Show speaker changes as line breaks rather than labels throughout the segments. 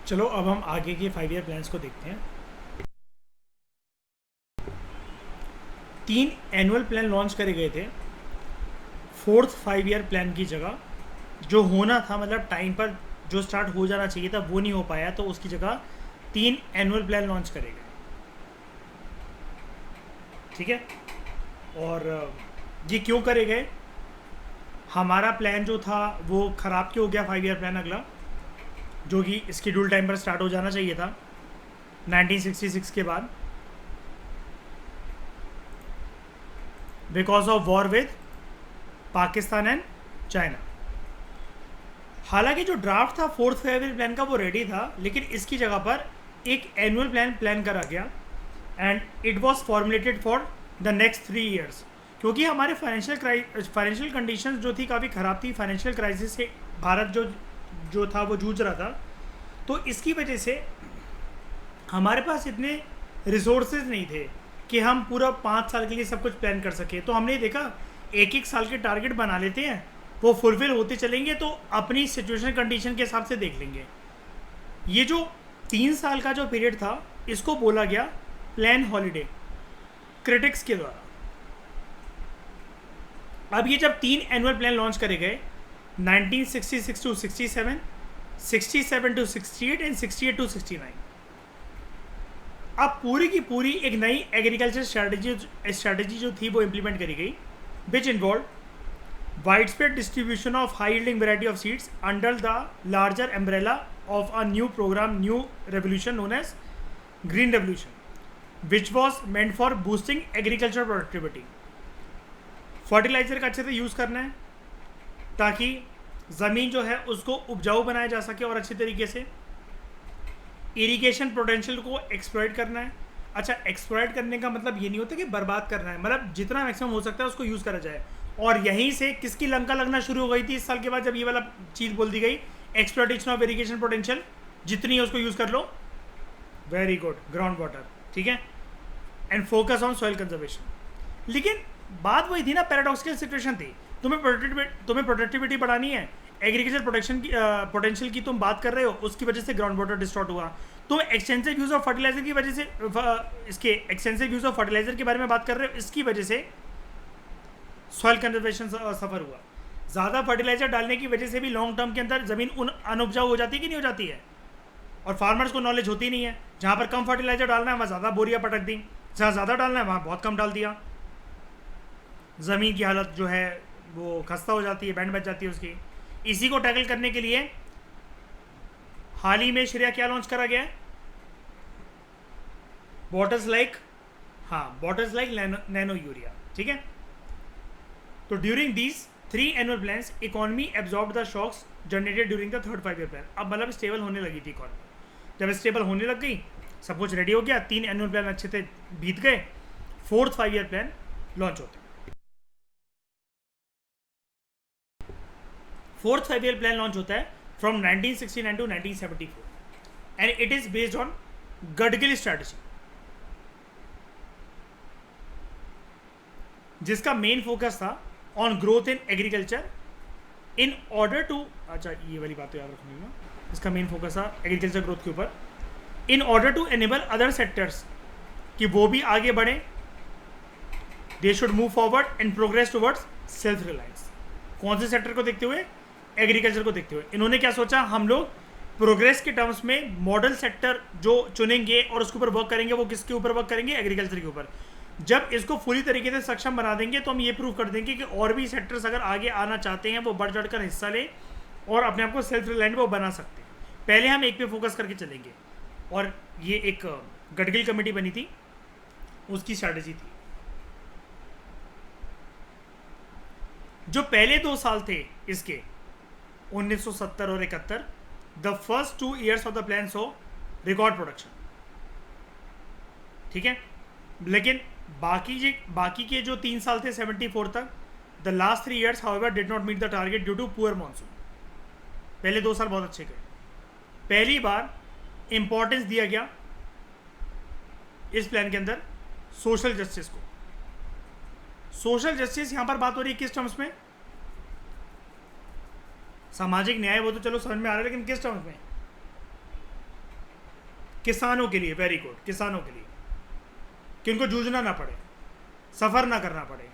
चलो अब हम आगे के 5 ईयर प्लान्स को देखते हैं। 3 एनुअल प्लान लॉन्च करे गए थे। फोर्थ 5 ईयर प्लान की जगह जो होना था, मतलब टाइम पर जो स्टार्ट हो जाना चाहिए था वो नहीं हो पाया, तो उसकी जगह 3 एनुअल प्लान लॉन्च करे गए। ठीक है। और ये क्यों करे गए? हमारा प्लान जो था वो ख़राब क्यों हो गया? 5 ईयर प्लान अगला, जो कि स्केड्यूल टाइम पर स्टार्ट हो जाना चाहिए था 1966 के बाद, because of war with Pakistan and China. हालांकि जो ड्राफ्ट था फोर्थ 5 ईयर प्लान का वो रेडी था, लेकिन इसकी जगह पर एक एनुअल प्लान करा गया and it was formulated for the next 3 years. क्योंकि हमारे फाइनेंशियल कंडीशंस जो थी काफ़ी ख़राब थी, फाइनेंशियल क्राइसिस से भारत जो था वो जूझ रहा था, तो इसकी वजह से हमारे पास इतने रिसोर्सेज नहीं थे कि हम पूरा 5 साल के लिए सब कुछ प्लान कर सके। तो हमने देखा एक एक साल के टारगेट बना लेते हैं, वो फुलफिल होते चलेंगे, तो अपनी सिचुएशन कंडीशन के हिसाब से देख लेंगे। ये जो 3 साल का जो पीरियड था इसको बोला गया प्लान हॉलीडे क्रिटिक्स के द्वारा। अब ये जब 3 एनुअल प्लान लॉन्च करे गए 1966 टू 67, 67 टू 68 एंड 68 टू 69, अब पूरी की पूरी एक नई एग्रीकल्चर स्ट्रैटेजी जो थी वो इम्प्लीमेंट करी गई, which involve widespread distribution of high yielding variety of seeds under the larger umbrella of a new program, new revolution known as Green Revolution, which was meant for boosting agricultural productivity. Fertiliser का अच्छे से use करना है ताकि ज़मीन जो है उसको उपजाऊ बनाया जा सके और अच्छे तरीके से। इरिगेशन पोटेंशियल को एक्सप्लॉइट करना है। अच्छा, एक्सप्लॉइट करने का मतलब ये नहीं होता कि बर्बाद करना है, मतलब जितना मैक्सिमम हो सकता है उसको यूज़ करा जाए। और यहीं से किसकी लंका लगना शुरू हो गई थी इस साल के बाद, जब ये वाला चीज़ बोल दी गई, एक्सप्लॉइटेशन ऑफ इरिगेशन पोटेंशियल, जितनी है उसको यूज़ कर लो। वेरी गुड, ग्राउंड वाटर, ठीक है, and focus on soil conservation. लेकिन बात वही थी ना, पैराडॉक्सिकल सिचुएशन थी। तुम्हें प्रोडक्टिविटी बढ़ानी है, एग्रीकल्चर प्रोडक्शन की पोटेंशियल की तुम बात कर रहे हो, उसकी वजह से ग्राउंड वाटर डिस्टॉर्ट हुआ। तुम एक्सटेंसिव यूज़ ऑफ फर्टिलाइजर की वजह से, इसके एक्सटेंसिव यूज़ ऑफ फर्टिलाइजर के बारे में बात कर रहे हो, इसकी वजह से सॉइल कंजर्वेशन सफ़र हुआ। ज़्यादा फर्टिलाइजर डालने की वजह से भी लॉन्ग टर्म के अंदर ज़मीन अनउपजाऊ हो जाती है कि नहीं हो जाती है, और फार्मर्स को नॉलेज होती नहीं है। जहाँ पर कम फर्टिलाइजर डालना है वहाँ ज़्यादा बोरियाँ पटक दी, जहाँ ज़्यादा डालना है वहाँ बहुत कम डाल दिया, ज़मीन की हालत जो है वो खस्ता हो जाती है, बैंड बच जाती है उसकी। इसी को टैकल करने के लिए हाल ही में श्रेया क्या लॉन्च करा गया है? बॉटल्स लाइक, हाँ, बॉटल्स लाइक नैनो यूरिया, ठीक है। तो during these 3 annual plans economy absorb the shocks generated during the third 5 year plan. अब मतलब स्टेबल होने लगी थी इकोनॉमी। जब स्टेबल होने लग गई, सब कुछ रेडी हो गया, 3 एनुअल प्लान अच्छे से बीत गए, फोर्थ 5 ईयर प्लान लॉन्च होते। फोर्थ 5 ईयर प्लान लॉन्च होता है from 1969 to 1974 and it is based on Gadgil strategy, जिसका मेन फोकस था on growth in agriculture in order to, अच्छा ये वाली बात तो याद रखनी है, इसका मेन फोकस था एग्रीकल्चर ग्रोथ के ऊपर, in order to enable other sectors कि वो भी आगे बढ़े, they should move forward and progress towards self reliance. कौन से सेक्टर को देखते हुए? एग्रीकल्चर को देखते हुए। इन्होंने क्या सोचा, हम लोग प्रोग्रेस के टर्म्स में मॉडल सेक्टर जो चुनेंगे और उसके ऊपर वर्क करेंगे, वो किसके ऊपर वर्क करेंगे? एग्रीकल्चर के ऊपर। जब इसको पूरी तरीके से सक्षम बना देंगे तो हम ये प्रूव कर देंगे कि और भी सेक्टर्स अगर आगे आना चाहते हैं वो बढ़ चढ़कर हिस्सा लें और अपने आप को सेल्फ रिलायंट वो बना सकते हैं। पहले हम एक पे फोकस करके चलेंगे, और ये एक गडगिल कमेटी बनी थी, उसकी स्ट्रैटेजी थी। जो पहले 2 साल थे इसके 1970 और 71, the first 2 years of the plan so record production, ठीक है। लेकिन बाकी के जो 3 साल थे 74 तक, the last 3 years however did not meet the target due to poor monsoon. पहले 2 साल बहुत अच्छे गए। पहली बार इंपॉर्टेंस दिया गया इस प्लान के अंदर सोशल जस्टिस को। सोशल जस्टिस यहां पर बात हो रही है किस टर्म्स में? सामाजिक न्याय, वो तो चलो समझ में आ रहा है, लेकिन किस टर्म्स में? किसानों के लिए, वेरी गुड, किसानों के लिए, कि उनको जूझना ना पड़े, सफ़र ना करना पड़े।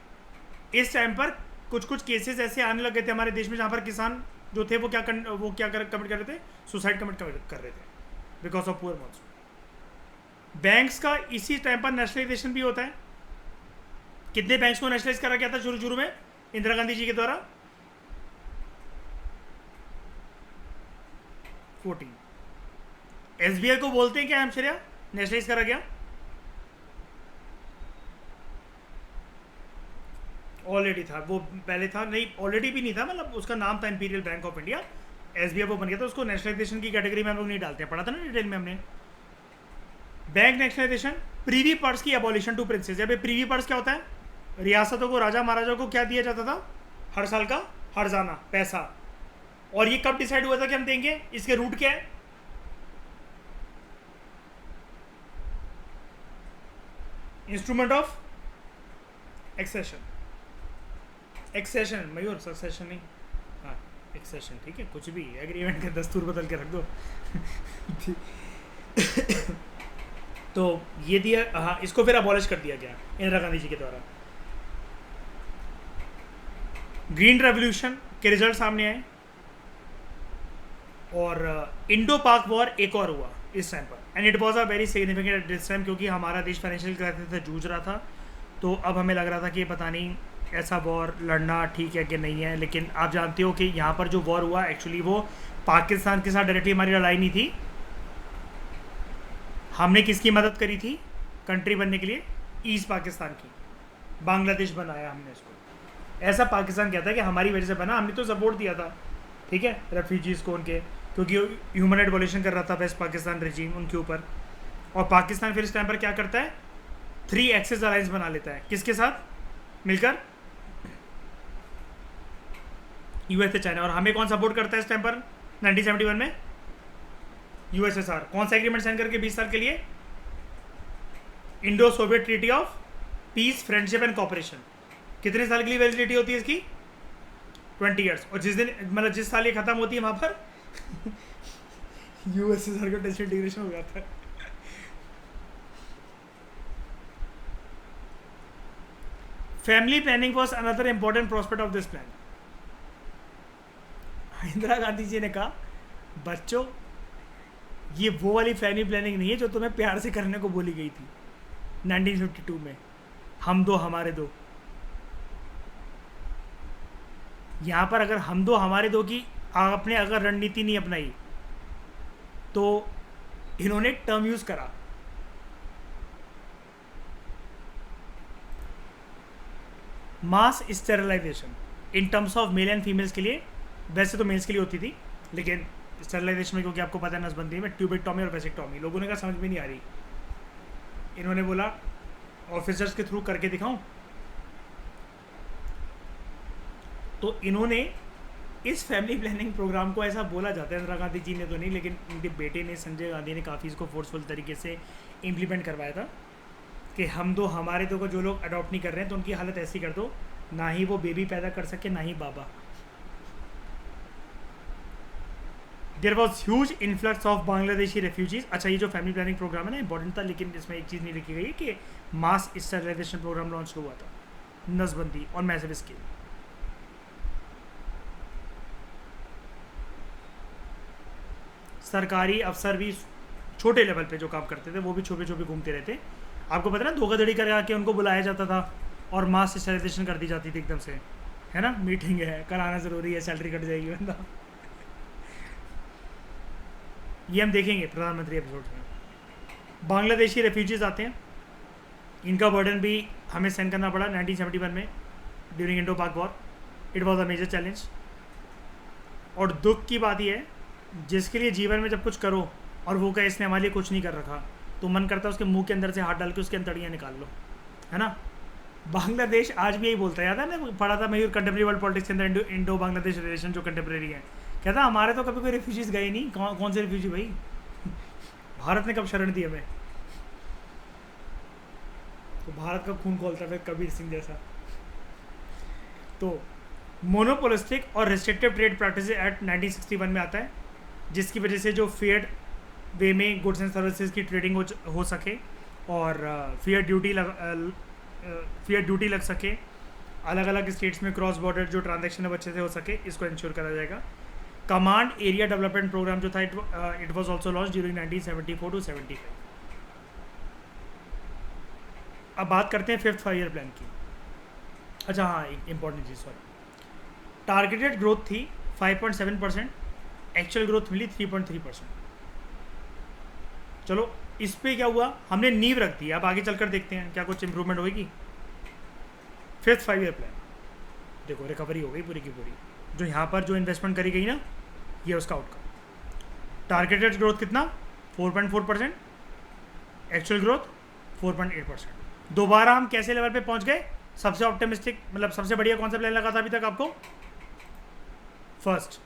इस टाइम पर कुछ कुछ केसेस ऐसे आने लगे थे हमारे देश में जहाँ पर किसान जो थे वो क्या कमिट कर रहे थे, सुसाइड कमिट कर रहे थे because of poor monsoon. Banks का इसी टाइम पर नेशनलाइजेशन भी होता है। कितने बैंक्स को नेशनलाइज करा गया था शुरू में इंदिरा गांधी जी के द्वारा? 14। एसबीआई को बोलते हैं क्या हमशरिया नेशनलाइज करा गया? ऑलरेडी था वो, पहले था नहीं, ऑलरेडी भी नहीं था, मतलब उसका नाम था imperial bank of India. SBI वो बन गया था, उसको नेशनलाइजेशन की कैटेगरी में हम लोग नहीं डालते हैं, पढ़ा था ना डिटेल में हमने। बैंक नेशनलाइजेशन, प्रीवी पर्स की एबॉलिशन टू प्रिंसेस। अब प्रीवी पर्स क्या होता है? रियासतों को, राजा महाराजा को क्या दिया जाता था हर साल का? हर्जाना, पैसा। और ये कब डिसाइड हुआ था कि हम देंगे? इसके रूट क्या है? Instrument of accession. Accession Mayur, succession नहीं, हाँ एक्सेशन, ठीक है, कुछ भी एग्रीमेंट का दस्तूर बदल के रख दो। तो ये दिया, हाँ, इसको फिर अबॉलिश कर दिया गया इंदिरा गांधी जी के द्वारा। ग्रीन रेवोल्यूशन के रिजल्ट सामने आए और इंडो पाक वॉर एक और हुआ इस टाइम पर, and it was a very significant at this time, क्योंकि हमारा देश फाइनेंशियल क्राइसिस से जूझ रहा था। तो अब हमें लग रहा था कि पता नहीं ऐसा वॉर लड़ना ठीक है कि नहीं है। लेकिन आप जानते हो कि यहाँ पर जो वॉर हुआ एक्चुअली वो पाकिस्तान के साथ डायरेक्टली हमारी लड़ाई नहीं थी। हमने किसकी मदद करी थी कंट्री बनने के लिए? ईस्ट पाकिस्तान की। बांग्लादेश बनाया हमने इसको। ऐसा पाकिस्तान कहता है कि हमारी वजह से बना, हमने तो सपोर्ट दिया था, ठीक है, रेफ्यूजीज़ को उनके, क्योंकि ह्यूमन राइट वॉल्यूशन कर रहा था वेस्ट पाकिस्तान रेजीम उनके ऊपर। और पाकिस्तान फिर इस टाइम पर क्या करता है? 3 एक्सिस अलायंस बना लेता है। किसके साथ मिलकर? USA, China. और हमें कौन सपोर्ट करता है इस टाइम पर 1971 में? यूएसएसआर। कौन सा एग्रीमेंट साइन करके 20 साल के लिए? Indo Soviet treaty of peace, friendship and cooperation. कितने साल के लिए वैलिडिटी होती है इसकी? 20 ईयर्स। और जिस दिन, मतलब जिस साल ये खत्म होती है वहाँ पर यूएसएसआर का टेस्ट इंटीग्रेशन हो जाता है। Family planning was another important prospect of this plan. Indira Gandhi ji ने कहा, बच्चों ये वो वाली फैमिली प्लानिंग नहीं है जो तुम्हें प्यार से करने को बोली गई थी 1952 में, हम दो हमारे दो। यहाँ पर अगर हम दो हमारे दो की आपने अगर रणनीति नहीं अपनाई तो इन्होंने एक टर्म यूज करा, mass sterilisation, in terms of male and females के लिए। वैसे तो मेल्स के लिए होती थी, लेकिन स्टेरिलाइजेशन में, क्योंकि आपको पता है नसबंदी में ट्यूबेक्टॉमी और वेसेक्टॉमी, लोगों ने कहा समझ में नहीं आ रही। इन्होंने बोला ऑफिसर्स के थ्रू करके दिखाऊं। तो इन्होंने इस फैमिली प्लानिंग प्रोग्राम को, ऐसा बोला जाता है, इंदिरा गांधी जी ने तो नहीं, लेकिन उनके बेटे ने, संजय गांधी ने, काफ़ी इसको फोर्सफुल तरीके से इम्प्लीमेंट करवाया था कि हम दो हमारे दो को जो लोग अडॉप्ट नहीं कर रहे हैं तो उनकी हालत ऐसी कर दो, ना ही वो बेबी पैदा कर सके ना ही बाबा। There was huge influx of Bangladeshi refugees. अच्छा, ये जो फैमिली प्लानिंग प्रोग्राम है ना इंपॉर्टेंट था, लेकिन इसमें एक चीज़ नहीं लिखी गई है कि मास स्टेरिलाइजेशन प्रोग्राम लॉन्च हुआ था, नसबंदी और मैसिव स्केल। सरकारी अफसर भी छोटे लेवल पे जो काम करते थे वो भी छुपे छुपे घूमते रहते। आपको पता है ना, धोखाधड़ी करा के उनको बुलाया जाता था और मास स्टेरिलाइजेशन कर दी जाती थी एकदम से, है ना, मीटिंग है, कल आना ज़रूरी है, सैलरी कट जाएगी बंदा। ये हम देखेंगे प्रधानमंत्री एपिसोड में। बांग्लादेशी रेफ्यूजीज आते हैं, इनका बर्डन भी हमें सहन करना पड़ा 1971 में during Indo Pak war. It was a major challenge. और दुख की बात यह है, जिसके लिए जीवन में जब कुछ करो और वो कहे इसने हमारे लिए कुछ नहीं कर रखा, तो मन करता है उसके मुंह के अंदर से हाथ डाल के उसके अंतड़ियाँ निकाल लो, है ना। बांग्लादेश आज भी यही बोलता है, याद है ना, पढ़ा था मयूर कंटेम्प्रेरी वर्ल्ड पॉलिटिक्स के अंदर इंडो बांग्लादेश रिलेशन जो कंटेम्प्रेरी है, कहता हमारे तो कभी कोई रेफ्यूजीज गए नहीं। कौन से रेफ्यूजी भाई? भारत ने कब शरण दी हमें? तो भारत का खून खोलता है फिर कबीर सिंह जैसा। तो मोनोपोलिस्टिक और रिस्ट्रिक्टिव ट्रेड प्रैक्टिस एक्ट 1961 में आता है, जिसकी वजह से जो फेड वे में गुड्स एंड सर्विसेज की ट्रेडिंग हो सके और फेयर ड्यूटी लग सके, अलग अलग स्टेट्स में क्रॉस बॉर्डर जो ट्रांजैक्शन है अच्छे से हो सके, इसको इंश्योर करा जाएगा। कमांड एरिया डेवलपमेंट प्रोग्राम जो था it was also launch during 1974 to 75। अब बात करते हैं 5th 5 ईयर प्लान की। अच्छा हाँ, एक इंपॉर्टेंट चीज़, सॉरी, टारगेटेड ग्रोथ थी 5.7%, एक्चुअल ग्रोथ मिली 3.3%। चलो इस पे क्या हुआ, हमने नींव रख दी, अब आगे चलकर देखते हैं क्या कुछ इंप्रूवमेंट होगी। 5th 5 ईयर प्लान, देखो रिकवरी हो गई पूरी की पूरी, जो यहाँ पर जो इन्वेस्टमेंट करी गई ना, ये उसका आउटकम। टारगेटेड ग्रोथ कितना 4.4%, एक्चुअल ग्रोथ 4.8%। दोबारा हम कैसे लेवल पे पहुँच गए, सबसे ऑप्टिमिस्टिक, मतलब सबसे बढ़िया कौन सा प्लान लगा था अभी तक आपको, फर्स्ट।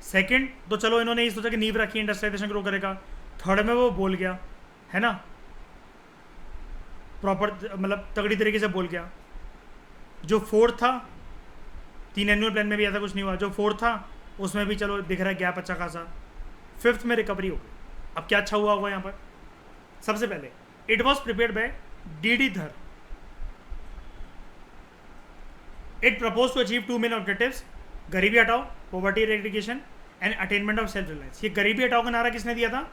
सेकंड तो चलो इन्होंने ये सोचा कि नींव रखी, इंडस्ट्रियलाइजेशन ग्रो करेगा। थर्ड में वो बोल गया, है ना, प्रॉपर मतलब तगड़ी तरीके से बोल गया। जो फोर्थ था, 3 एनुअल प्लान में भी ऐसा कुछ नहीं हुआ, जो फोर्थ था उसमें भी चलो दिख रहा है गैप अच्छा खासा। 5th में रिकवरी हो गई। अब क्या अच्छा हुआ होगा यहाँ पर, सबसे पहले it was prepared by D Dhar. It propose to achieve 2 main objectives, गरीबी हटाओ, poverty eradication and attainment of self reliance. ये गरीबी हटाओ का नारा किसने दिया था,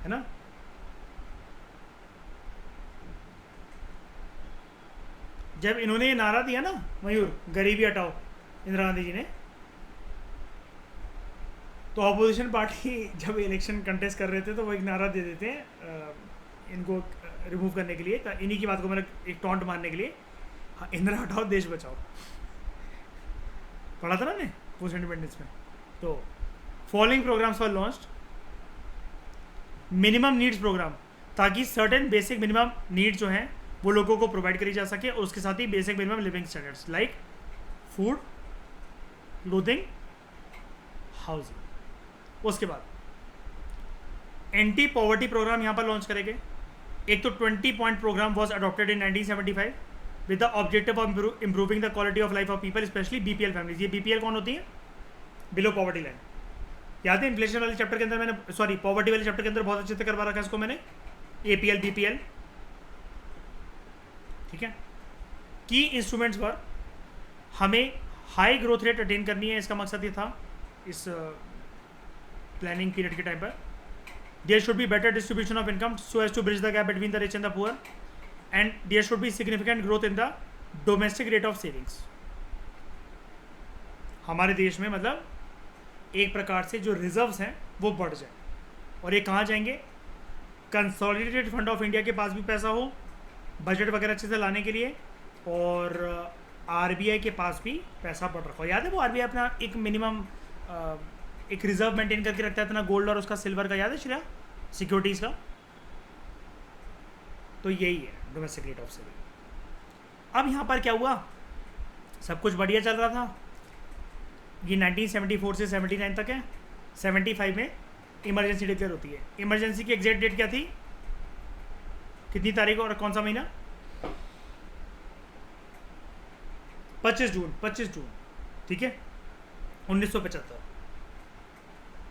है ना, जब इन्होंने ये नारा दिया ना मयूर, गरीबी हटाओ, इंदिरा गांधी जी ने, तो अपोजिशन पार्टी जब इलेक्शन कंटेस्ट कर रहे थे तो वो एक नारा दे देते हैं इनको रिमूव करने के लिए, इन्हीं की बात को मतलब एक टॉन्ट मारने के लिए, हाँ, इंदिरा हटाओ देश बचाओ। पढ़ा था ना ने पोस्ट इंडिपेंडेंस में। तो following programmes for launched, minimum needs programme, ताकि सर्टेन बेसिक मिनिमम नीड जो हैं वो लोगों को प्रोवाइड करी जा सके, और उसके साथ ही basic minimum living standards like food, clothing, housing. उसके बाद एंटी पॉवर्टी प्रोग्राम यहाँ पर लॉन्च करेंगे। एक तो 20 point programme was adopted in 1975 with the objective of improving the quality of life of people, specially BPL families. ये BPL कौन होती है, बिलो पॉवर्टी लाइन। याद है इन्फ्लेशन वाले चैप्टर के अंदर मैंने, सॉरी पॉवर्टी वाले चैप्टर के अंदर बहुत अच्छे से करवा रखा है इसको मैंने, एपीएल बीपीएल, ठीक है। की इंस्ट्रूमेंट्स पर हमें हाई ग्रोथ रेट अटेन करनी है, इसका मकसद ये था इस प्लानिंग पीरियड के टाइम पर। There should be better distribution of income so as to bridge the gap between the rich and the poor, and there should be significant growth in the domestic rate of savings. हमारे देश में मतलब एक प्रकार से जो reserves हैं वो बढ़ जाए, और ये कहाँ जाएंगे, कंसोलिडेटेड फंड ऑफ इंडिया के पास भी पैसा हो बजट वगैरह अच्छे से लाने के लिए, और आरबीआई के पास भी पैसा पड़ रखा हो। याद है वो आरबीआई अपना एक मिनिमम एक रिजर्व मेंटेन करके रखता है इतना गोल्ड और उसका सिल्वर का, याद है श्रेया, सिक्योरिटीज़ का। तो यही है डोमेस्टिक रेट ऑफ सेविंग। अब यहाँ पर क्या हुआ, सब कुछ बढ़िया चल रहा था, ये 1974 से 79 तक है। 75 में इमरजेंसी डिक्लेयर होती है। इमरजेंसी की एग्जैक्ट डेट क्या थी, कितनी तारीख और कौन सा महीना, 25 जून, ठीक है, 1975।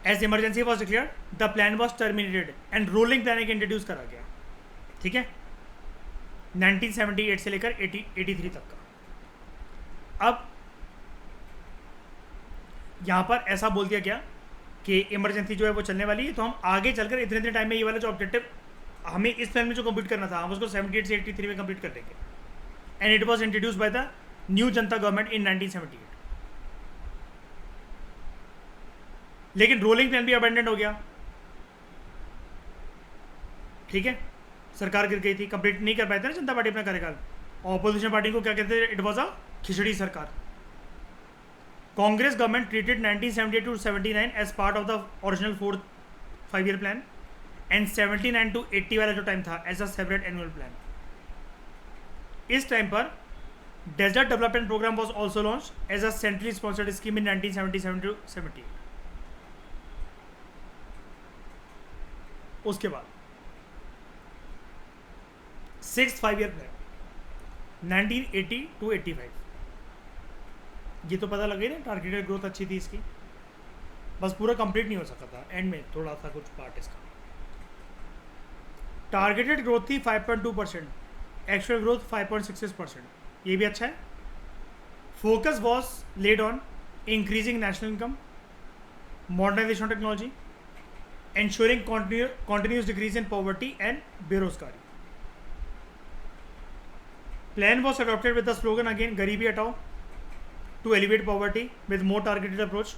As emergency was declared, the plan was terminated and rolling plan एक इंट्रोड्यूस करा गया, ठीक है, 1978 से लेकर 83 तक का। अब यहाँ पर ऐसा बोल दिया गया कि इमरजेंसी जो है वो चलने वाली है, तो हम आगे चलकर इतने इतने टाइम में ये वाला जो ऑब्जेक्टिव हमें इस प्लान में जो कंप्लीट करना था हम उसको 78 से 83 में कंप्लीट कर देंगे। And it was introduce by the new Janata government in 1978। लेकिन रोलिंग प्लान भी अबेंडेंट हो गया, ठीक है, सरकार गिर गई थी, कंप्लीट नहीं कर पाए थे ना जनता पार्टी अपना कार्यकाल। ऑपोजिशन पार्टी को क्या कहते थे, इट वाज अ खिचड़ी सरकार। Congress government treated 1978 to 79 as part of the original 4th 5 year plan, and 79 to 80 वाला जो टाइम था as a separate annual plan. इस टाइम पर desert development programme was also launch as a centrally sponsored scheme in 1977 to 70। उसके बाद 6th 5 year plan 1980 to 85। ये तो पता लग गई ना, टारगेटेड ग्रोथ अच्छी थी इसकी। बस पूरा कंप्लीट नहीं हो सका था, एंड में थोड़ा सा कुछ पार्ट इसका। टारगेटेड ग्रोथ थी 5.2%, एक्चुअल ग्रोथ 5.66%, ये भी अच्छा है। Focus was laid on increasing national income, modernisation technology, ensuring continuous decrease in poverty and बेरोजगारी। Plan was adopted with the slogan again, गरीबी हटाओ, to elevate poverty with more targeted approach।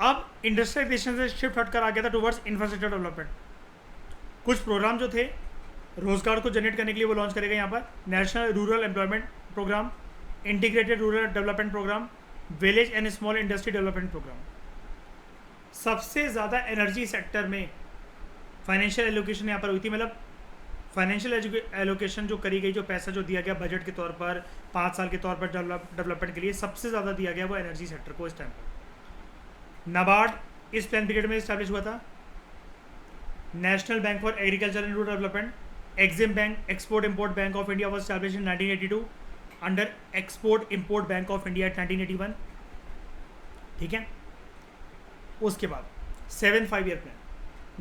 अब industrialisation से shift हटकर आ गया था towards infrastructure development. कुछ programme जो थे रोजगार को जनरेट करने के लिए वो लॉन्च करेगा यहाँ पर, national rural employment programme, integrated rural development programme, village and small industry development programme. सबसे ज़्यादा एनर्जी सेक्टर में फाइनेंशियल एलोकेशन यहाँ पर हुई थी, मतलब फाइनेंशियल एलोकेशन जो करी गई, जो पैसा जो दिया गया बजट के तौर पर 5 साल के तौर पर डेवलपमेंट के लिए, सबसे ज़्यादा दिया गया वो एनर्जी सेक्टर को इस टाइम पर। नाबार्ड इस प्लान पीरियड में इस्टेब्लिश हुआ था। National bank for agriculture and rural development, Exim bank, export import bank of India was establish in 1982 under export import bank of India 1981। ठीक है, उसके बाद 7 5-year plan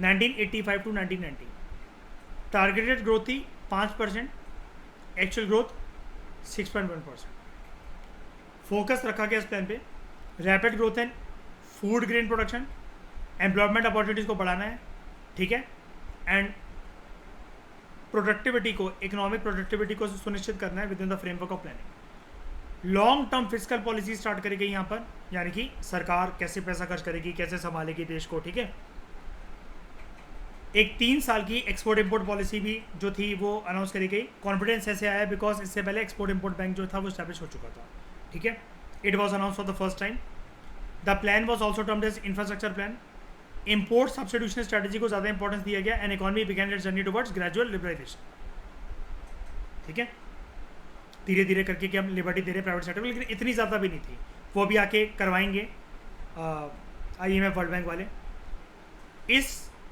1985 to 1990। Targeted growth थी 5%, actual growth 6.1%। Focus रखा गया इस plan पे rapid growth and food grain production, employment opportunities को बढ़ाना है, ठीक है, एंड प्रोडक्टिविटी को, इकोनॉमिक प्रोडक्टिविटी को सुनिश्चित करना है with in the framework of planning. Long term physical policy start करी गई यहाँ पर, यानी कि सरकार कैसे पैसा खर्च करेगी, कैसे संभालेगी देश को, ठीक है। एक 3 साल की एक्सपोर्ट इम्पोर्ट पॉलिसी भी जो थी वो अनाउंस करी गई। कॉन्फिडेंस ऐसे आया बिकॉज इससे पहले एक्सपोर्ट इम्पोर्ट बैंक जो था वो स्टैब्लिश हो चुका था, ठीक है। It was announce for the first time. The plan was also termed as infrastructure plan. Import substitution strategy को ज़्यादा इंपॉर्टेंस दिया गया and economy began its journey towards gradual liberalisation, ठीक है। धीरे धीरे करके कि हम लिबर्टी दे रहे प्राइवेट सेक्टर को, लेकिन इतनी ज़्यादा भी नहीं थी। वो भी आके करवाएंगे IMF वर्ल्ड बैंक वाले। इस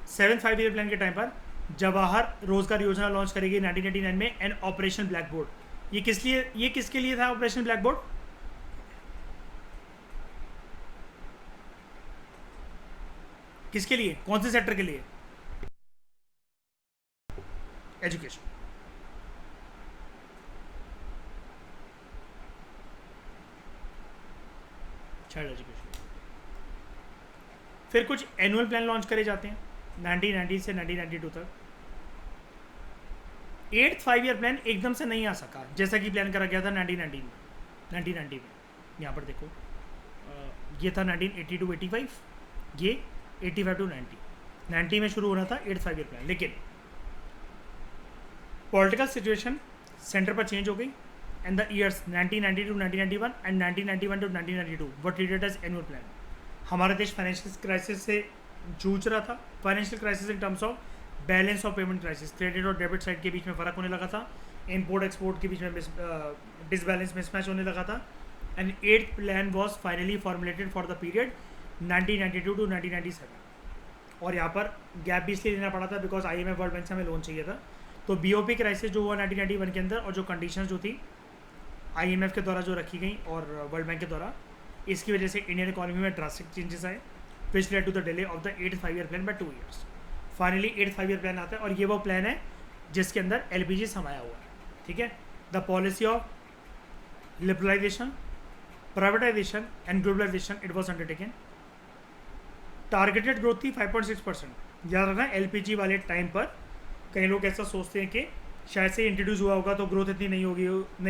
7 5-year प्लान के टाइम पर जवाहर रोजगार योजना लॉन्च करेगी 1989 में, एंड ऑपरेशन ब्लैक बोर्ड। ये किसके लिए था ऑपरेशन ब्लैक बोर्ड? किसके लिए, कौन से सेक्टर के लिए? एजुकेशन। Child education. फिर कुछ एनुअल प्लान लॉन्च करे जाते हैं 1990 से 1992 तक। 8th 5-year प्लान एकदम से नहीं आ सका, जैसा कि प्लान करा गया था 1990 में। यहाँ पर देखो, ये था 1980 to 85, ये 85 to 90 में शुरू होना था 8th 5-year प्लान। लेकिन पॉलिटिकल सिचुएशन सेंटर पर चेंज हो गई and the years 1990 to 1991 and 1991 to 1992 were treated as annual plan. हमारा देश फाइनेंशियल क्राइसिस से जूझ रहा था। Financial crisis in terms of balance of payment crisis, credit और डेबिट साइड के बीच में फ़र्क होने लगा था, इम्पोर्ट एक्सपोर्ट के बीच में डिसबैलेंस मिसमैच होने लगा था। And 8th plan was finally formulated for the period 1992 to 1997। और यहाँ पर गैप भी इसलिए लेना पड़ा था बिकॉज IMF वर्ल्ड बैंक से हमें लोन चाहिए था। तो BOP क्राइसिस जो हुआ 1991 के अंदर, और जो कंडीशंस जो थी IMF के द्वारा जो रखी गई और वर्ल्ड बैंक के द्वारा, इसकी वजह से इंडियन इकोनॉमी में ड्रास्टिक चेंजेस आए, which led to the delay of the 8th 5-year plan by 2 years। Finally 8th 5-year plan आता है, और ये वो प्लान है जिसके अंदर LPG समाया हुआ है, ठीक है। The policy of liberalisation, privatisation and globalisation it was undertaken. Targeted growth थी 5.6%। याद रखना LPG वाले टाइम पर कई लोग ऐसा सोचते हैं कि शायद से इंट्रोड्यूस हुआ होगा तो ग्रोथ इतनी नहीं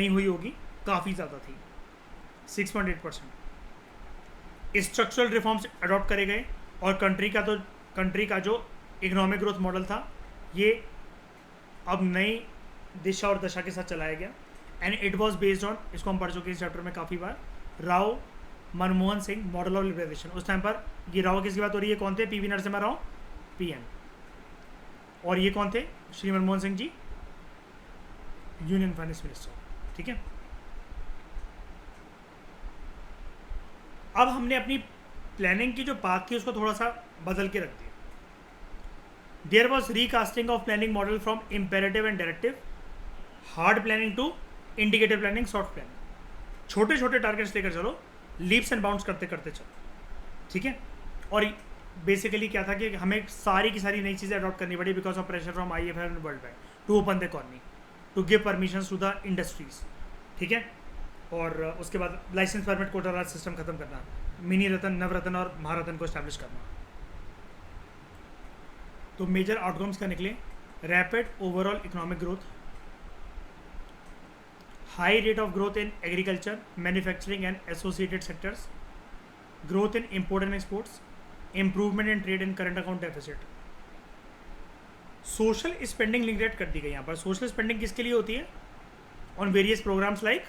हुई होगी, काफ़ी ज़्यादा थी, 6.8%। स्ट्रक्चरल रिफॉर्म्स अडॉप्ट करे गए, और कंट्री का जो इकोनॉमिक ग्रोथ मॉडल था ये अब नई दिशा और दशा के साथ चलाया गया। And it was based on, इसको हम पढ़ चुके इस चैप्टर में काफ़ी बार, Rao Manmohan Singh model of liberalisation. उस टाइम पर ये राव किसकी बात हो रही है, कौन थे? PV Narasimha Rao, PM। और ये कौन थे? Shri Manmohan Singh ji, union finance minister, ठीक है। अब हमने अपनी प्लानिंग की जो पाथ थी उसको थोड़ा सा बदल के रख दिया। There was recasting of planning model from imperative and directive, hard planning to indicative planning, soft planning. छोटे छोटे टारगेट्स लेकर चलो, लीप्स एंड बाउंड्स करते करते चलो। ठीक है। और बेसिकली क्या था कि हमें सारी की सारी नई चीज़ें अडॉप्ट करनी पड़ी because of pressure from IMF and world bank to open the economy, to give permission to the industries, ठीक है। और उसके बाद licence permit quota raj system खत्म करना, मिनी रतन, नवरत्न और महारत्न को स्टैब्लिश करना। तो मेजर आउटकम्स क्या निकले? Rapid overall economic growth, high rate of growth in agriculture, manufacturing and associated sectors, growth in import and exports, improvement in trade and current account deficit. Social spending link rate कर दी गई यहाँ पर। Social spending किसके लिए होती है? On various programmes like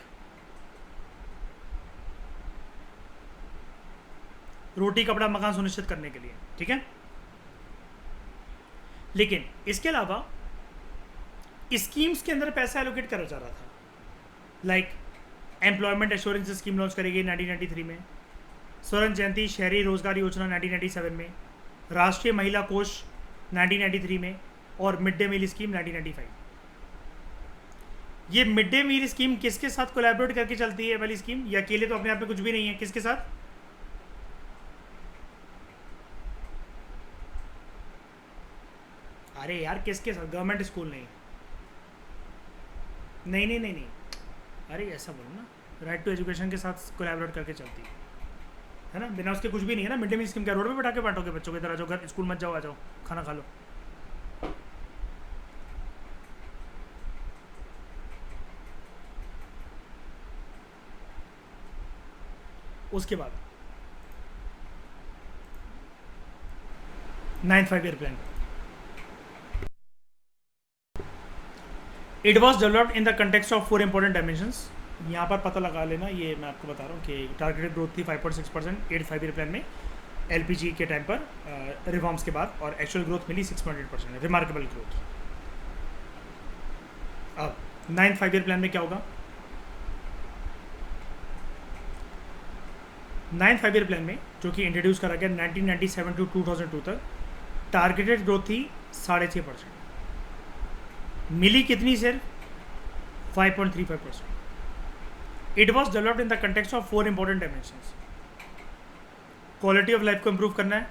रोटी कपड़ा मकान सुनिश्चित करने के लिए, ठीक है। लेकिन इसके अलावा स्कीम्स के अंदर पैसा एलोकेट करा जा रहा था, like employment assurance scheme launch करेगी 1993 में, स्वर्ण जयंती शहरी रोजगार योजना 1997 में, राष्ट्रीय महिला कोष 1993 में, और मिड डे मील स्कीम 1995। ये मिड डे मील स्कीम किसके साथ कोलैबोरेट करके चलती है वाली स्कीम? ये अकेले तो अपने आप में कुछ भी नहीं है। किसके साथ? अरे यार किसके साथ? गवर्नमेंट स्कूल नहीं, नहीं नहीं नहीं नहीं, अरे ऐसा बोलो ना, राइट टू एजुकेशन के साथ कोलैबोरेट करके चलती है ना। बिना उसके कुछ भी नहीं है ना। मिड डे मील स्कीम क्या रोड पे बैठा के बांटोगे बच्चों की तरह? जो घर स्कूल मत जाओ, आ जाओ खाना खा लो। उसके बाद 9th 5-year plan, it was developed in the context of 4 important dimensions. यहाँ पर पता लगा लेना, ये मैं आपको बता रहा हूँ कि टारगेटेड ग्रोथ थी 5.6% 8th 5-year प्लान में LPG के टाइम पर रिफॉर्म्स के बाद, और एक्चुअल ग्रोथ मिली 6.8%, रिमार्केबल ग्रोथ। अब 9th 5-year प्लान में क्या होगा? 9th 5-year प्लान में जो कि इंट्रोड्यूस करा गया 1997 टू 2002 तक, टारगेटेड ग्रोथ थी 6.5%, मिली कितनी? सिर्फ 5.35%। It was developed in the context of 4 important dimensions. Quality of life को इंप्रूव करना है,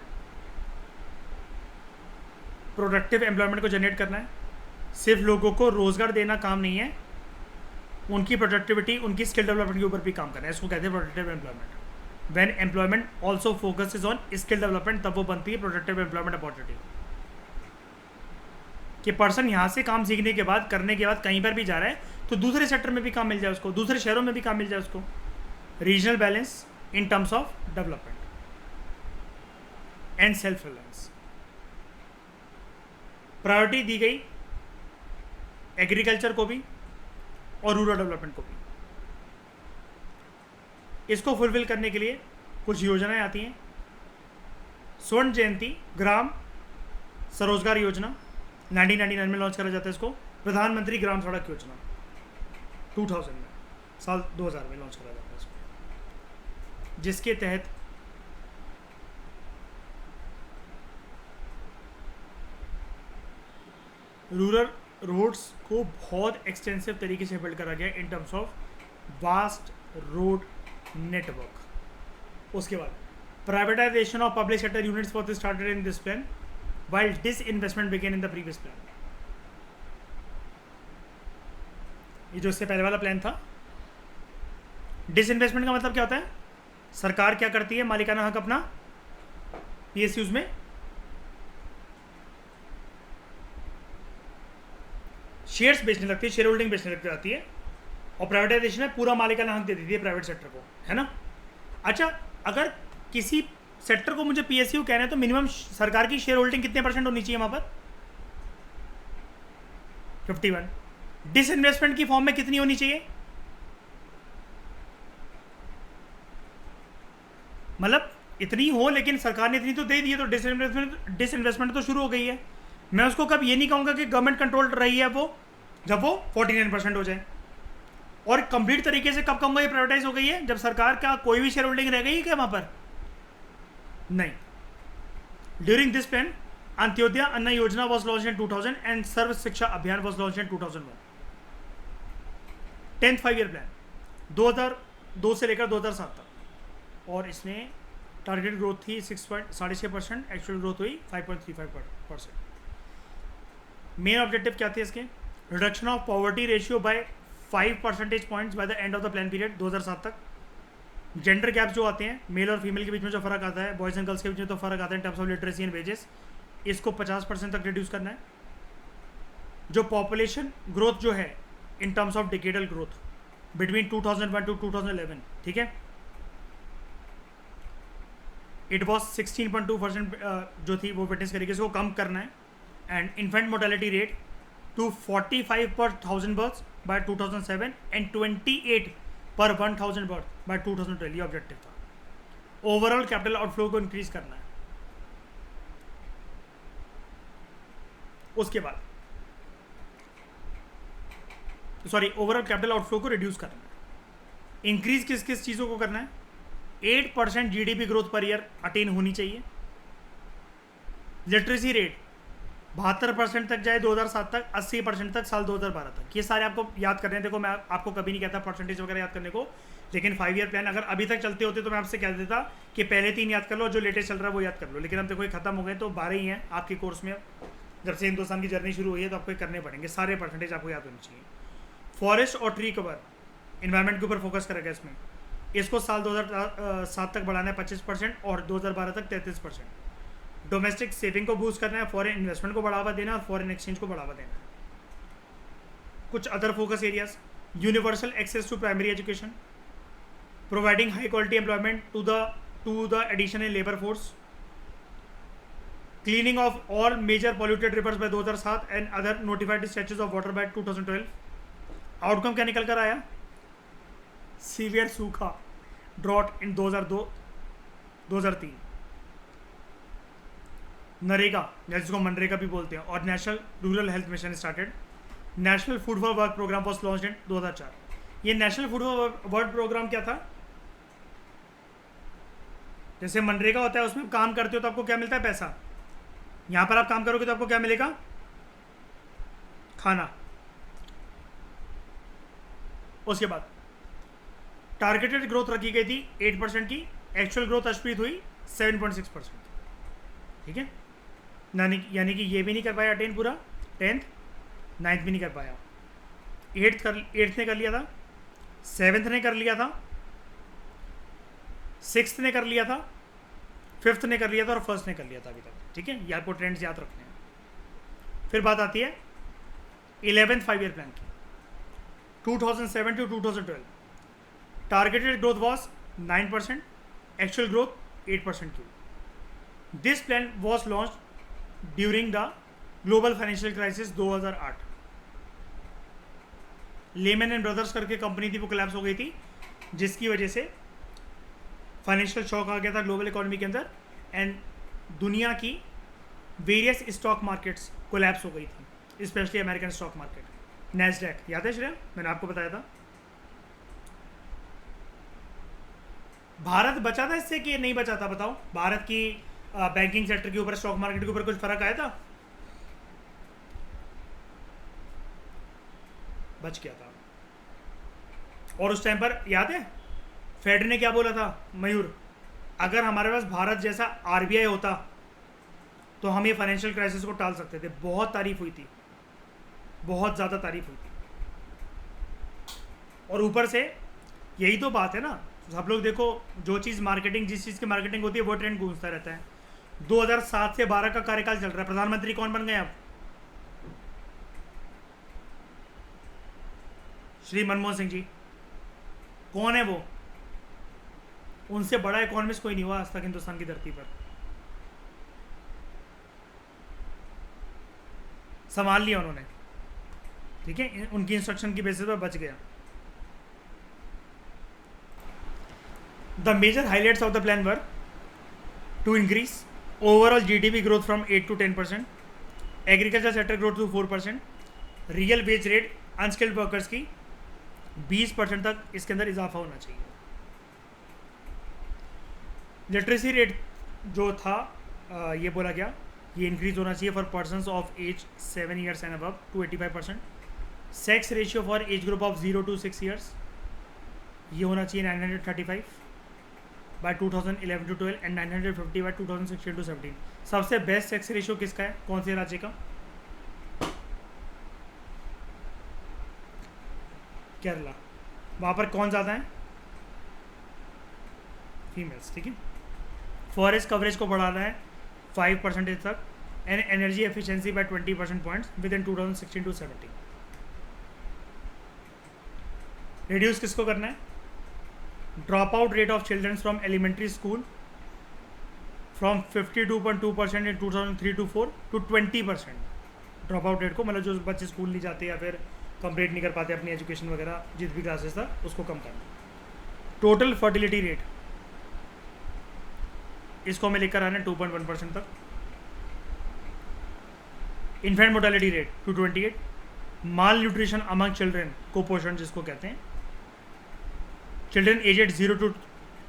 प्रोडक्टिव एम्प्लॉयमेंट को जनरेट करना है, सिर्फ लोगों को रोजगार देना काम नहीं है, उनकी प्रोडक्टिविटी, उनकी स्किल डेवलपमेंट के ऊपर भी काम करना है। इसको कहते हैं productive employment. When employment also focuses on skill development, तब वो बनती है प्रोडक्टिव एम्प्लॉयमेंट अपॉर्चुनिटी। कि पर्सन यहाँ से काम सीखने के बाद, करने के बाद कहीं पर भी जा रहा है तो दूसरे सेक्टर में भी काम मिल जाए उसको, दूसरे शहरों में भी काम मिल जाए उसको। Regional balance in terms of development and self reliance. Priority दी गई एग्रीकल्चर को भी और रूरल डेवलपमेंट को भी। इसको फुलफिल करने के लिए कुछ योजनाएं आती हैं। स्वर्ण जयंती ग्राम स्वरोजगार योजना 1999 में लॉन्च करा जाता है इसको। प्रधानमंत्री ग्राम सड़क योजना 2000 में, साल 2000 में लॉन्च करा जाता है इसको, जिसके तहत रूरल रोड्स को बहुत एक्सटेंसिव तरीके से बिल्ड करा गया इन terms of vast road network. उसके बाद privatisation of public sector units was started in this plan while disinvestment began in the previous plan। ये जो इससे पहले वाला प्लान था, डिसइन्वेस्टमेंट का मतलब क्या होता है? सरकार क्या करती है? मालिकाना हक अपना PSUs में शेयर्स बेचने लगती है, शेयर होल्डिंग बेचने लग जाती है, और प्राइवेटाइजेशन में पूरा मालिकाना हक दे देती है प्राइवेट सेक्टर को, है ना। अच्छा, अगर किसी सेक्टर को मुझे PSU कहना है तो मिनिमम सरकार की शेयर होल्डिंग कितने % होनी चाहिए वहां पर? 51। डिसइन्वेस्टमेंट की फॉर्म में कितनी होनी चाहिए? मतलब इतनी हो, लेकिन सरकार ने इतनी तो दे दी है, तो डिसइन्वेस्टमेंट तो शुरू हो गई है। मैं उसको कब ये नहीं कहूंगा कि गवर्नमेंट कंट्रोल रही है वो, जब वो 49% हो जाए। और कंप्लीट तरीके से कब कहूंगा ये प्राइवेटाइज हो गई है? जब सरकार का कोई भी शेयर होल्डिंग रह गई है क्या वहां पर? नहीं। During this plan Antyodaya Anna Yojana was launch in 2000 and Sarva Shiksha Abhiyan was launch in 2001। 10th 5-year plan 2002 से लेकर 2007 तक, और इसमें टारगेट ग्रोथ थी 6.6%, एक्चुअल ग्रोथ हुई 5.35%। मेन ऑब्जेक्टिव क्या थे इसके? Reduction of poverty ratio by 5 percentage points bye the end of the plan period 2007 तक। जेंडर गैप जो आते हैं, मेल और फीमेल के बीच में जो फर्क आता है, बॉयज़ एंड गर्ल्स के बीच में तो फर्क आता है in terms of literacy and wages, इसको 50% तक रिड्यूस करना है। जो पॉपुलेशन ग्रोथ जो है in terms of decadal growth between 2001 to 2011, ठीक है, इट वॉज 16.2% जो थी वो विटनेस करेगी, इसको कम करना है। And infant mortality rate to 45 per 1000 births bye 2007 and 28 पर 1000 बर्थ बाय 2012, ये ऑब्जेक्टिव था। ओवरऑल कैपिटल आउटफ्लो को इंक्रीज करना है। उसके बाद ओवरऑल कैपिटल आउटफ्लो को रिड्यूस करना है। इंक्रीज किस किस चीज़ों को करना है? 8% GDP growth per year attain होनी चाहिए। लिटरेसी रेट 72% तक जाए 2007 तक, 80% तक साल 2012 तक। ये सारे आपको याद करने हैं। देखो मैं आपको कभी नहीं कहता परसेंटेज वगैरह याद करने को, लेकिन 5 ईयर प्लान अगर अभी तक चलते होते तो मैं आपसे कह देता कि पहले 3 याद कर लो, जो लेटेस्ट चल रहा है वो याद कर लो। लेकिन अब देखो ये खत्म हो गए तो 12 ही हैं आपके कोर्स में। जब से हिंदुस्तान की जर्नी शुरू हुई है तो आपको करने पड़ेंगे, सारे परसेंटेज आपको याद होने चाहिए। फॉरेस्ट और ट्री कवर इन्वायरमेंट के ऊपर फोकस करेगा इसमें। इसको साल 2007 तक बढ़ाना है 25% और 2012 तक 33%। डोमेस्टिक सेविंग को बूस्ट करना है, फॉरेन इन्वेस्टमेंट को बढ़ावा देना है और फॉरेन एक्सचेंज को बढ़ावा देना है। कुछ other focus areas: universal access to primary education, providing high quality employment to the addition in labour force, cleaning of all major polluted rivers by 2007 and other notified stretches of water by 2012। Outcome क्या निकल कर आया? Severe सूखा, drought इन 2002-2003। नरेगा, जिसको मनरेगा भी बोलते हैं, और national rural health mission started. National food for work programme was launched in 2004। ये national food for work programme क्या था? जैसे मनरेगा होता है उसमें काम करते हो तो आपको क्या मिलता है? पैसा। यहां पर आप काम करोगे तो आपको क्या मिलेगा? खाना। उसके बाद टारगेटेड ग्रोथ रखी गई थी 8% की, एक्चुअल ग्रोथ अश्वित हुई 7.6%, ठीक है। यानी कि ये भी नहीं कर पाया अटेन पूरा, 10th 9th भी नहीं कर पाया। 8th ने कर लिया था, 7th ने कर लिया था, 6th ने कर लिया था, 5th ने कर लिया था और 1st ने कर लिया था अभी तक, ठीक है। ये आपको ट्रेंड्स याद रखने हैं। फिर बात आती है 11th 5 ईयर प्लान की, 2007 to 2012। Targeted growth was 9%, actual growth 8% की। This plan was launch during the global financial crisis 2008। Lemon and brothers करके कंपनी थी, वो कोलैप्स हो गई थी, जिसकी वजह से फाइनेंशियल शॉक आ गया था ग्लोबल इकोनॉमी के अंदर एंड दुनिया की वेरियस स्टॉक मार्केट्स कोलैप्स हो गई थी, specially American stock market. Nasdaq याद है श्रेया? मैंने आपको बताया था। भारत बचा था इससे कि नहीं बचा था? बताओ। भारत की बैंकिंग सेक्टर के ऊपर, स्टॉक मार्केट के ऊपर कुछ फर्क आया था? बच गया था। और उस टाइम पर याद है फेड ने क्या बोला था? मयूर, अगर हमारे पास भारत जैसा आरबीआई होता तो हम ये फाइनेंशियल क्राइसिस को टाल सकते थे। बहुत तारीफ हुई थी, बहुत ज़्यादा तारीफ हुई थी। और ऊपर से यही तो बात है ना, सब लोग देखो, जो चीज़ मार्केटिंग, जिस चीज़ की मार्केटिंग होती है वो ट्रेंड गूंजता रहता है। 2007 से 12 का कार्यकाल चल रहा है। प्रधानमंत्री कौन बन गए अब? श्री मनमोहन सिंह जी। कौन है वो? उनसे बड़ा इकोनॉमिस्ट कोई नहीं हुआ आज तक हिंदुस्तान की धरती पर। संभाल लिया उन्होंने, ठीक है, उनकी इंस्ट्रक्शन की बेसिस पर बच गया। The major highlights of the plan were to increase overall GDP growth from 8 to 10%, agriculture sector growth to 4%, real wage rate unskilled workers की 20% तक इसके अंदर इजाफा होना चाहिए। लिटरेसी रेट जो था ये बोला गया, ये इंक्रीज होना चाहिए for persons of age 7 years and above to 85%। Sex ratio for age group of 0 to 6 years ये होना चाहिए 935। By 2011 to 12 and 950 by 2016 to 17। सबसे बेस्ट सेक्स रेशियो किसका है, कौन से राज्य का? केरला। वहाँ पर कौन ज़्यादा है? फीमेल्स, ठीक है। फॉरेस्ट कवरेज को बढ़ाना है 5% तक and energy efficiency by 20% points within 2016 to 17। Reduce किसको करना है? Drop out rate of childrens from elementary school from 52.2% in 2003 to 4 to 20%। Drop out rate को मतलब जो बच्चे स्कूल नहीं जाते या फिर कंप्लीट नहीं कर पाते अपनी एजुकेशन वगैरह जिस भी क्लासेस था उसको कम करना। टोटल फर्टिलिटी रेट इसको हमें लेकर आना है 2.1% तक। Infant mortality rate 228। Malnutrition among children, कुपोषण जिसको कहते हैं, children aged 0 to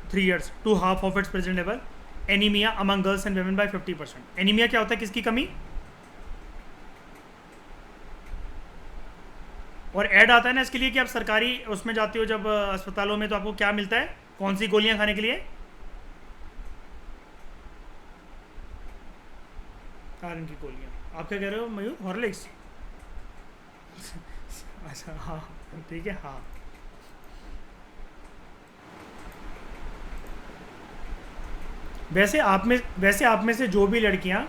3 years to half of its present level. Anaemia among girls and women by 50%। Anaemia क्या होता है, किसकी कमी? और ऐड आता है ना इसके लिए कि आप सरकारी उसमें जाते हो जब अस्पतालों में, तो आपको क्या मिलता है, कौन सी गोलियां खाने के लिए? आयरन की गोलियां। आप क्या कह रहे हो मयूर? हॉर्लिक्स? अच्छा हाँ ठीक है। हाँ वैसे आप में से जो भी लड़कियां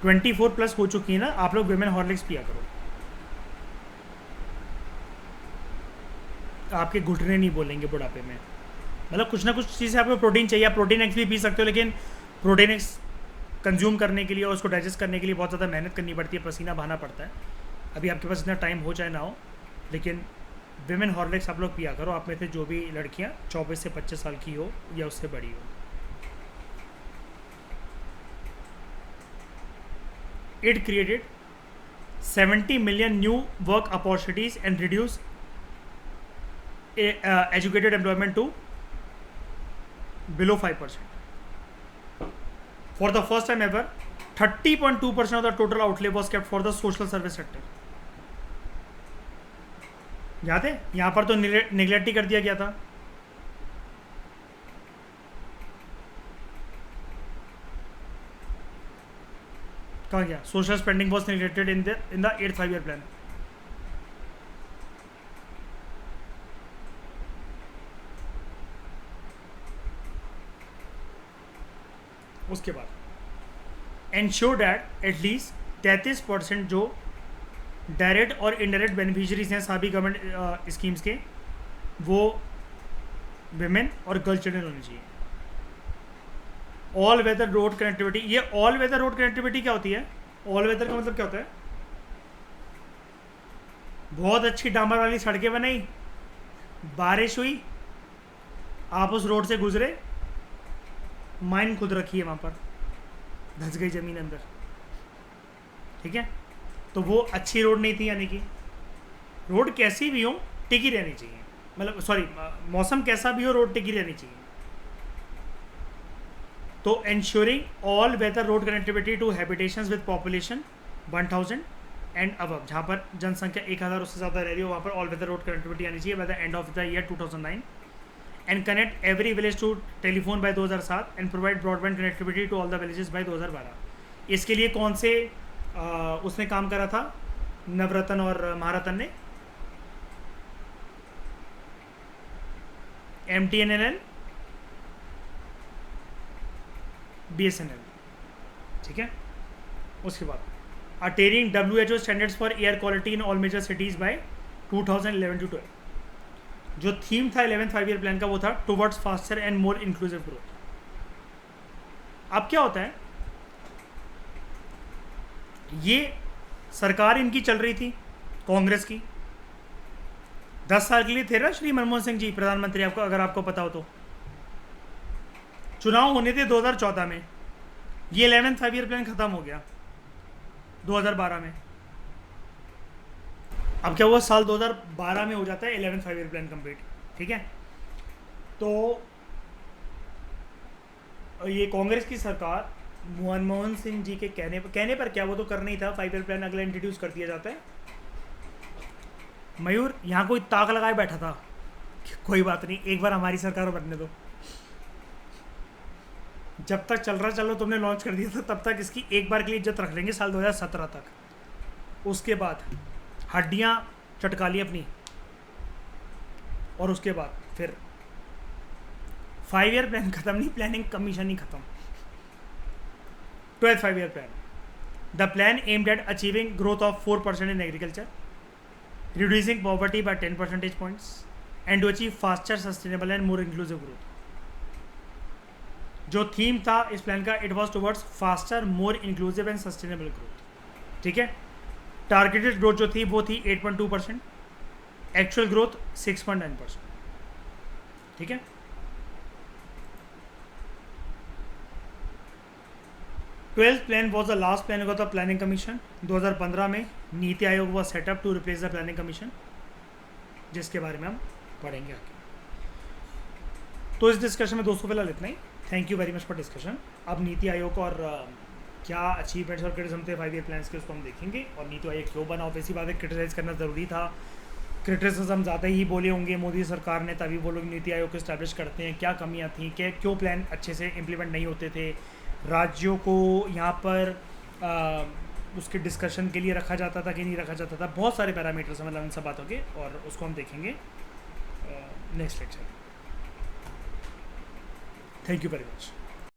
24+ हो चुकी हैं ना, आप लोग विमेन हॉर्लिक्स पिया करो। आपके घुटने नहीं बोलेंगे बुढ़ापे में। मतलब कुछ ना कुछ चीज़ आपको प्रोटीन चाहिए। आप प्रोटीन एक्स भी पी सकते हो, लेकिन प्रोटीन एक्स कंज्यूम करने के लिए और उसको डाइजेस्ट करने के लिए बहुत ज़्यादा मेहनत करनी पड़ती है, पसीना बहाना पड़ता है। अभी आपके पास इतना टाइम हो चाहे ना हो, लेकिन विमेन हॉर्लिक्स आप लोग पिया करो। आप में से जो भी लड़कियां 24 से 25 साल की हो या उससे बड़ी हो। It created 70 million new work opportunities and reduce educated employment to below 5%. For the first time ever, 30.2% of the total outlay was kept for the social service sector. याद है? यहां पर तो निगलेक्ट ही कर दिया गया था। कहा गया social spending was neglected in the 8th 5-year plan. उसके बाद एंश्योर डैट एटलीस्ट 33% जो डायरेक्ट और इनडायरेक्ट बेनिफिशरीज हैं सभी गवर्नमेंट स्कीम्स के, वो विमेन और गर्ल चिल्ड्रन होनी चाहिए। ऑल वेदर रोड कनेक्टिविटी, ये ऑल वेदर रोड कनेक्टिविटी क्या होती है? ऑल वेदर का मतलब क्या होता है? बहुत अच्छी डामर वाली सड़कें बनाई, बारिश हुई, आप उस रोड से गुजरे, माइन खुद रखी है वहाँ पर, धंस गई ज़मीन अंदर, ठीक है? तो वो अच्छी रोड नहीं थी। यानी कि रोड कैसी भी हो टिकी रहनी चाहिए, मतलब सॉरी मौसम कैसा भी हो रोड टिकी रहनी चाहिए। तो ensuring all weather road connectivity to habitations with population 1000 and above, जहाँ पर जनसंख्या 1000 उससे ज़्यादा रह रही हो, वहाँ पर ऑल वेदर रोड कनेक्टिविटी आनी चाहिए by the end of the year 2009। And connect every village to telephone by 2007 and provide broadband connectivity to all the villages by 2012। इसके लिए कौन से उसने काम करा था, नवरत्न और महारत्न ने? MTNL, BSNL, ठीक है? उसके बाद attaining WHO standards for air quality in all major cities by 2011 to 12। जो थीम था 11th 5-year प्लान का वो था towards faster and more inclusive growth. अब क्या होता है, ये सरकार इनकी चल रही थी कांग्रेस की, 10 साल के लिए थे ना श्री मनमोहन सिंह जी प्रधानमंत्री, आपको अगर आपको पता हो तो। चुनाव होने थे 2014 में, ये 11th 5-year प्लान खत्म हो गया 2012 में। अब क्या हुआ, साल 2012 में हो जाता है 11th 5-year प्लान कंप्लीट, ठीक है? तो ये कांग्रेस की सरकार मनमोहन सिंह जी के कहने पर क्या, वो तो करना ही था, 5-year प्लान अगला इंट्रोड्यूस कर दिया जाता है। मयूर यहाँ कोई ताक लगाए बैठा था, कोई बात नहीं, एक बार हमारी सरकार बनने दो। जब तक चल रहा चलो तुमने लॉन्च कर दिया था तब तक इसकी एक बार के लिए इज्जत रख लेंगे साल 2017 तक। उसके बाद हड्डियाँ चटका ली अपनी, और उसके बाद फिर 5 ईयर प्लान खत्म नहीं, प्लानिंग कमीशन ही खत्म। 12th 5 year plan. The plan aimed at achieving growth of 4% in agriculture, reducing poverty by 10 percentage points, and to achieve faster, sustainable and more inclusive growth. जो थीम था इस plan का, it was towards faster, more inclusive and sustainable growth. ठीक है, targeted growth जो थी वो थी 8.2%, एक्चुअल ग्रोथ 6.9%। ठीक है, twelfth plan was the last plan of the planning commission. 2015 में NITI Aayog was set up to replace the planning commission, जिसके बारे में हम पढ़ेंगे आगे। तो इस डिस्कशन में दोस्तों फिलहाल इतना ही। Thank you very much for discussion. अब नीति आयोग और क्या अचीवमेंट्स और क्रिटिसिज्म थे 5 ईयर प्लान्स के, उसको हम देखेंगे। और नीति आयोग क्यों बना, ऑब्वियसली बात है क्रिटिसाइज करना ज़रूरी था। क्रिटिसिज्म ज़्यादा ही बोले होंगे मोदी सरकार ने, तभी वो लोग नीति आयोग को इस्टेब्लिश करते हैं। क्या कमियाँ थी, क्या क्यों प्लान अच्छे से इम्प्लीमेंट नहीं होते थे, राज्यों को यहाँ पर उसके डिस्कशन के लिए रखा जाता था कि नहीं रखा जाता था, बहुत सारे पैरामीटर्स मतलब इन सब बातों के, और उसको हम देखेंगे next lecture. Thank you very much.